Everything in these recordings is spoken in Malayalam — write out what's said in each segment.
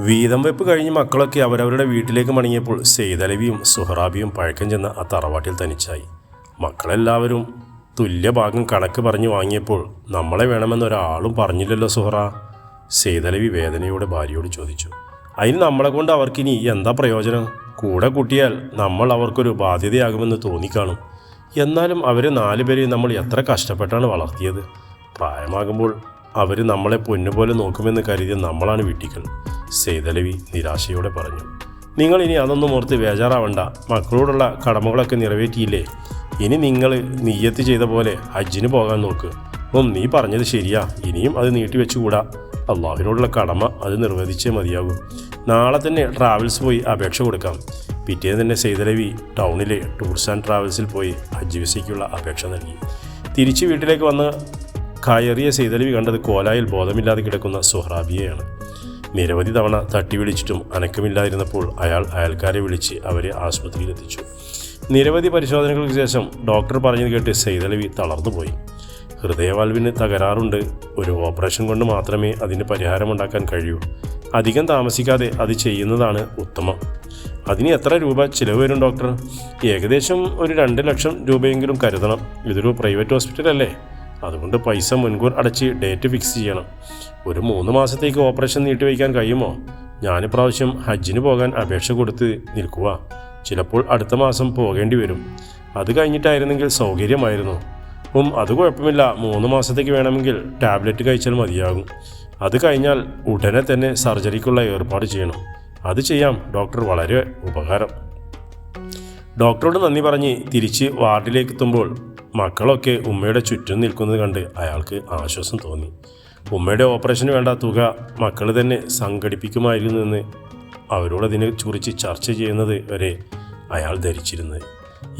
വീതം വെപ്പ് കഴിഞ്ഞ് മക്കളൊക്കെ അവരവരുടെ വീട്ടിലേക്ക് മടങ്ങിയപ്പോൾ സെയ്തലവിയും സുഹറാബിയും പഴക്കം ചെന്ന ആ തറവാട്ടിൽ തനിച്ചായി. മക്കളെല്ലാവരും തുല്യഭാഗം കണക്ക് പറഞ്ഞു വാങ്ങിയപ്പോൾ നമ്മളെ വേണമെന്നൊരാളും പറഞ്ഞില്ലല്ലോ സുഹറ. സെയ്തലവി വേദനയോടെ ഭാര്യയോട് ചോദിച്ചു. അതിന് നമ്മളെ കൊണ്ട് അവർക്കിനി എന്താ പ്രയോജനം? കൂടെ കൂട്ടിയാൽ നമ്മൾ അവർക്കൊരു ബാധ്യതയാകുമെന്ന് തോന്നിക്കാണും. എന്നാലും അവർ 4 പേരെയും നമ്മൾ എത്ര കഷ്ടപ്പെട്ടാണ് വളർത്തിയത്. പ്രായമാകുമ്പോൾ അവർ നമ്മളെ പൊന്നുപോലെ നോക്കുമെന്ന് കരുതിയ നമ്മളാണ് വിട്ടികൾ. സെയ്തലവി നിരാശയോടെ പറഞ്ഞു. നിങ്ങൾ ഇനി അതൊന്നും ഓർത്ത് ബേജാറാവണ്ട. മക്കളോടുള്ള കടമകളൊക്കെ നിറവേറ്റിയില്ലേ? ഇനി നിങ്ങൾ നിയ്യത്ത് ചെയ്ത പോലെ ഹജ്ജിന് പോകാൻ നോക്ക്. നീ പറഞ്ഞത് ശരിയാ, ഇനിയും അത് നീട്ടിവെച്ചുകൂടാ. അള്ളാഹുവിനോടുള്ള കടമ അത് നിർവഹിച്ചേ മതിയാകൂ. നാളെ തന്നെ ട്രാവൽസ് പോയി അപേക്ഷ കൊടുക്കാം. പിറ്റേന്ന് തന്നെ സെയ്തലവി ടൗണിലെ ടൂർസ് ആൻഡ് ട്രാവൽസിൽ പോയി ഹജ്ജ് വിസയ്ക്കുള്ള അപേക്ഷ നൽകി. തിരിച്ച് വീട്ടിലേക്ക് വന്ന് കയറിയ സെയ്തലവി കണ്ടത് കോലായിൽ ബോധമില്ലാതെ കിടക്കുന്ന സുഹറാബിയെയാണ്. നിരവധി തവണ തട്ടി വിളിച്ചിട്ടും അനക്കമില്ലാതിരുന്നപ്പോൾ അയാൾക്കാരെ വിളിച്ച് അവരെ ആശുപത്രിയിലെത്തിച്ചു. നിരവധി പരിശോധനകൾക്ക് ശേഷം ഡോക്ടർ പറഞ്ഞത് കേട്ട് സെയ്തലവി തളർന്നുപോയി. ഹൃദയവാൽവിന് തകരാറുണ്ട്. ഒരു ഓപ്പറേഷൻ കൊണ്ട് മാത്രമേ അതിന് പരിഹാരമുണ്ടാക്കാൻ കഴിയൂ. അധികം താമസിക്കാതെ അത് ചെയ്യുന്നതാണ് ഉത്തമം. അതിന് എത്ര രൂപ ചിലവ് വരും ഡോക്ടർ? ഏകദേശം ഒരു 2 ലക്ഷം രൂപയെങ്കിലും കരുതണം. ഇതൊരു പ്രൈവറ്റ് ഹോസ്പിറ്റൽ അല്ലേ? അതുകൊണ്ട് പൈസ മുൻകൂർ അടച്ച് ഡേറ്റ് ഫിക്സ് ചെയ്യണം. ഒരു 3 മാസത്തേക്ക് ഓപ്പറേഷൻ നീട്ടിവയ്ക്കാൻ കഴിയുമോ? ഞാനിപ്രാവശ്യം ഹജ്ജിന് പോകാൻ അപേക്ഷ കൊടുത്ത് നിൽക്കുക. ചിലപ്പോൾ അടുത്ത മാസം പോകേണ്ടി വരും. അത് കഴിഞ്ഞിട്ടായിരുന്നെങ്കിൽ സൗകര്യമായിരുന്നു. അത് കുഴപ്പമില്ല. 3 മാസത്തേക്ക് വേണമെങ്കിൽ ടാബ്ലറ്റ് കഴിച്ചാൽ മതിയാകും. അത് കഴിഞ്ഞാൽ ഉടനെ തന്നെ സർജറിക്കുള്ള ഏർപ്പാട് ചെയ്യണം. അത് ചെയ്യാം ഡോക്ടർ, വളരെ ഉപകാരം. ഡോക്ടറോട് നന്ദി പറഞ്ഞ് തിരിച്ച് വാർഡിലേക്ക് എത്തുമ്പോൾ മക്കളൊക്കെ ഉമ്മയുടെ ചുറ്റും നിൽക്കുന്നത് കണ്ട് അയാൾക്ക് ആശ്വാസം തോന്നി. ഉമ്മയുടെ ഓപ്പറേഷന് വേണ്ട തുക മക്കൾ തന്നെ സംഘടിപ്പിക്കുമായിരുന്നു എന്ന് അവരോടതിനെ കുറിച്ച് ചർച്ച ചെയ്യുന്നത് വരെ അയാൾ ധരിച്ചിരുന്നത്.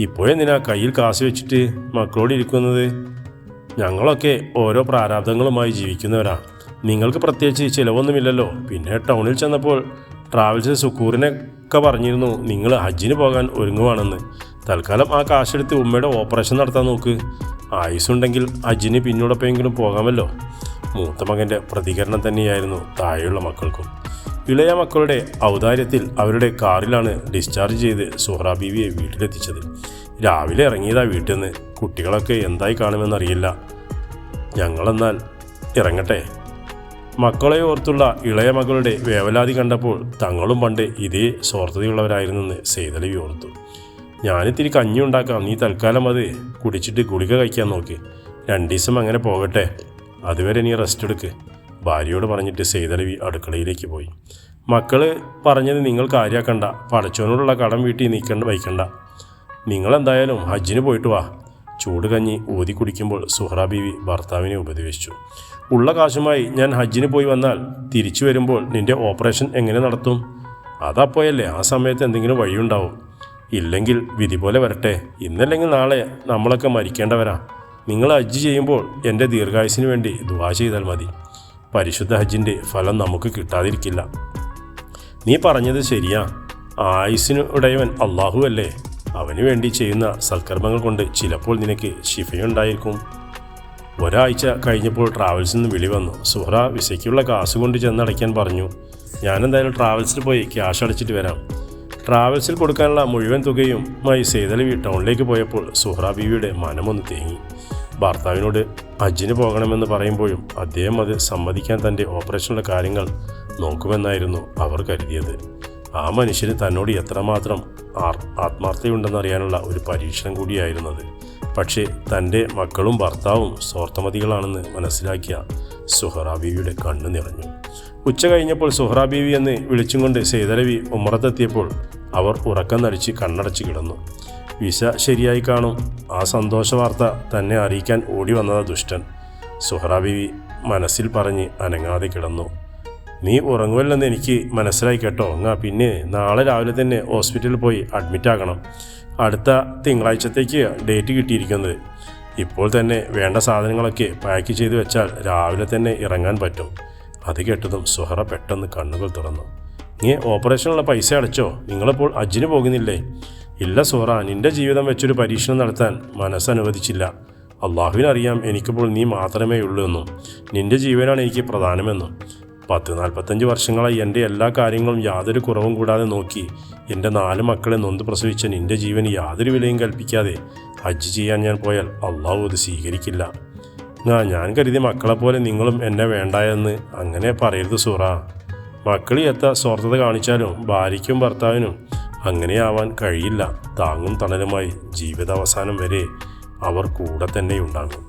ഇപ്പോഴെന്തിനാ കയ്യിൽ കാശ് വെച്ചിട്ട് മക്കളോട് ഇരിക്കുന്നത്? ഞങ്ങളൊക്കെ ഓരോ പ്രാരാബ്ദങ്ങളുമായി ജീവിക്കുന്നവരാ. നിങ്ങൾക്ക് പ്രത്യേകിച്ച് ചിലവൊന്നുമില്ലല്ലോ. പിന്നെ ടൗണിൽ ചെന്നപ്പോൾ ട്രാവൽസ് സുക്കൂറിനൊക്കെ പറഞ്ഞിരുന്നു നിങ്ങൾ ഹജ്ജിന് പോകാൻ ഒരുങ്ങുവാണെന്ന്. തൽക്കാലം ആ കാശെടുത്ത് ഉമ്മയുടെ ഓപ്പറേഷൻ നടത്താൻ നോക്ക്. ആയുസ്സുണ്ടെങ്കിൽ ഹജ്ജിന് പിന്നോടൊപ്പമെങ്കിലും പോകാമല്ലോ. മൂത്ത മകൻ്റെ പ്രതികരണം തന്നെയായിരുന്നു താഴെയുള്ള മക്കൾക്കും. ഇളയ മക്കളുടെ ഔദാര്യത്തിൽ അവരുടെ കാറിലാണ് ഡിസ്ചാർജ് ചെയ്ത് സുഹ്റാ ബീവിയെ വീട്ടിലെത്തിച്ചത്. രാവിലെ ഇറങ്ങിയതാ വീട്ടിൽ നിന്ന്. കുട്ടികളൊക്കെ എന്തായി കാണുമെന്നറിയില്ല. ഞങ്ങളെന്നാൽ ഇറങ്ങട്ടെ. മക്കളെ ഓർത്തുള്ള ഇളയ മകളുടെ വേവലാതി കണ്ടപ്പോൾ തങ്ങളും പണ്ട് ഇതേ സ്വാർത്ഥതയുള്ളവരായിരുന്നെന്ന് സെയ്തലവി ഓർത്തു. ഞാനിത്തിരി കഞ്ഞി ഉണ്ടാക്കാം, നീ തൽക്കാലം അത് കുടിച്ചിട്ട് ഗുളിക കഴിക്കാൻ നോക്ക്. 2 ദിവസം അങ്ങനെ പോകട്ടെ, അതുവരെ നീ റെസ്റ്റ് എടുക്ക്, ഭാര്യയോട് പറഞ്ഞിട്ട് സെയ്തലവി അടുക്കളയിലേക്ക് പോയി. മക്കൾ പറഞ്ഞത് നിങ്ങൾ കാര്യമാക്കണ്ട. പടച്ചോനോടുള്ള കടം വീട്ടിൽ വയ്ക്കണ്ട. നിങ്ങളെന്തായാലും ഹജ്ജിന് പോയിട്ട് വാ. ചൂട് കഞ്ഞി ഊതി കുടിക്കുമ്പോൾ സുഹ്റാ ബീവി ഭർത്താവിനെ ഉപദേശിച്ചു. ഉള്ള കാശുമായി ഞാൻ ഹജ്ജിന് പോയി വന്നാൽ തിരിച്ചു വരുമ്പോൾ നിൻ്റെ ഓപ്പറേഷൻ എങ്ങനെ നടത്തും? അതപ്പോയല്ലേ, ആ സമയത്ത് എന്തെങ്കിലും വഴിയുണ്ടാവും. ഇല്ലെങ്കിൽ വിധി പോലെ വരട്ടെ. ഇന്നല്ലെങ്കിൽ നാളെ നമ്മളൊക്കെ മരിക്കേണ്ടവരാ. നിങ്ങൾ ഹജ്ജ് ചെയ്യുമ്പോൾ എൻ്റെ ദീർഘായുസിന് വേണ്ടി ദുആ ചെയ്താൽ മതി. പരിശുദ്ധ ഹജ്ജിൻ്റെ ഫലം നമുക്ക് കിട്ടാതിരിക്കില്ല. നീ പറഞ്ഞത് ശരിയാ. ആയുസ്സിന് ഉടയവൻ അള്ളാഹു അല്ലേ? അവന് വേണ്ടി ചെയ്യുന്ന സൽക്കർമ്മങ്ങൾ കൊണ്ട് ചിലപ്പോൾ നിനക്ക് ശിഫയുണ്ടായിരിക്കും. ഒരാഴ്ച കഴിഞ്ഞപ്പോൾ ട്രാവൽസിൽ നിന്ന് വിളി വന്നു. സുഹ്റാ വിസയ്ക്കുള്ള കാശ് കൊണ്ട് ചെന്നടയ്ക്കാൻ പറഞ്ഞു. ഞാനെന്തായാലും ട്രാവൽസിൽ പോയി ക്യാഷ് അടച്ചിട്ട് വരാം. ട്രാവൽസിൽ കൊടുക്കാനുള്ള മുഴുവൻ തുകയുമായി സെയ്തലവി ടൗണിലേക്ക് പോയപ്പോൾ സുഹ്റാ ബീവിയുടെ മനമൊന്ന് തേങ്ങി. ഭർത്താവിനോട് ഹജ്ജിന് പോകണമെന്ന് പറയുമ്പോഴും അദ്ദേഹം അത് സമ്മതിക്കാൻ തൻ്റെ ഓപ്പറേഷനുള്ള കാര്യങ്ങൾ നോക്കുമെന്നായിരുന്നു അവർ കരുതിയത്. ആ മനുഷ്യന് തന്നോട് എത്രമാത്രം ആത്മാർത്ഥതയുണ്ടെന്നറിയാനുള്ള ഒരു പരീക്ഷണം കൂടിയായിരുന്നത്. പക്ഷേ തൻ്റെ മക്കളും ഭർത്താവും സ്വാർത്ഥമതികളാണെന്ന് മനസ്സിലാക്കിയ സുഹ്റാ ബീവിയുടെ കണ്ണ് നിറഞ്ഞു. ഉച്ച കഴിഞ്ഞപ്പോൾ സുഹ്റാ ബീവി എന്ന് വിളിച്ചും കൊണ്ട് സെയ്തലവി ഉമ്മറത്തെത്തിയപ്പോൾ അവർ ഉറക്കം നടിച്ച് കണ്ണടച്ച് കിടന്നു. വിസ ശരിയായി കാണും. ആ സന്തോഷ വാർത്ത തന്നെ അറിയിക്കാൻ ഓടി വന്നതാ ദുഷ്ടൻ. സുഹ്റാ ബീവി മനസ്സിൽ പറഞ്ഞ് അനങ്ങാതെ കിടന്നു. നീ ഉറങ്ങുമല്ലെന്ന് എനിക്ക് മനസ്സിലായി കേട്ടോ. പിന്നെ നാളെ രാവിലെ തന്നെ ഹോസ്പിറ്റലിൽ പോയി അഡ്മിറ്റാകണം. അടുത്ത തിങ്കളാഴ്ചത്തേക്ക് ഡേറ്റ് കിട്ടിയിരിക്കുന്നത്. ഇപ്പോൾ തന്നെ വേണ്ട സാധനങ്ങളൊക്കെ പാക്ക് ചെയ്ത് വെച്ചാൽ രാവിലെ തന്നെ ഇറങ്ങാൻ പറ്റും. അത് കേട്ടതും സുഹറ പെട്ടെന്ന് കണ്ണുകൾ തുറന്നു. നീ ഓപ്പറേഷനുള്ള പൈസ അടച്ചോ? നിങ്ങളിപ്പോൾ ഹജ്ജിന് പോകുന്നില്ലേ? ഇല്ല സുഹറ, നിൻ്റെ ജീവിതം വെച്ചൊരു പരീക്ഷണം നടത്താൻ മനസ്സനുവദിച്ചില്ല. അള്ളാഹുവിനറിയാം എനിക്കിപ്പോൾ നീ മാത്രമേ ഉള്ളൂ എന്നും നിൻ്റെ ജീവനാണ് എനിക്ക് പ്രധാനമെന്നും. 40-45 വർഷങ്ങളായി എൻ്റെ എല്ലാ കാര്യങ്ങളും യാതൊരു കുറവും കൂടാതെ നോക്കി എൻ്റെ 4 മക്കളെ നൊന്ത് പ്രസവിച്ച നിൻ്റെ ജീവന് യാതൊരു വിലയും കൽപ്പിക്കാതെ ഹജ്ജ് ചെയ്യാൻ ഞാൻ പോയാൽ അള്ളാഹു അത് സ്വീകരിക്കില്ല. ഞാൻ കരുതിയ മക്കളെപ്പോലെ നിങ്ങളും എന്നെ വേണ്ടായെന്ന് അങ്ങനെ പറയരുത് സൂറ. മക്കൾ എത്ര സ്വാർത്ഥത കാണിച്ചാലും ഭാര്യയ്ക്കും ഭർത്താവിനും അങ്ങനെയാവാൻ കഴിയില്ല. താങ്ങും തണലുമായി ജീവിതാവസാനം വരെ അവർ കൂടെ തന്നെയുണ്ടാകും.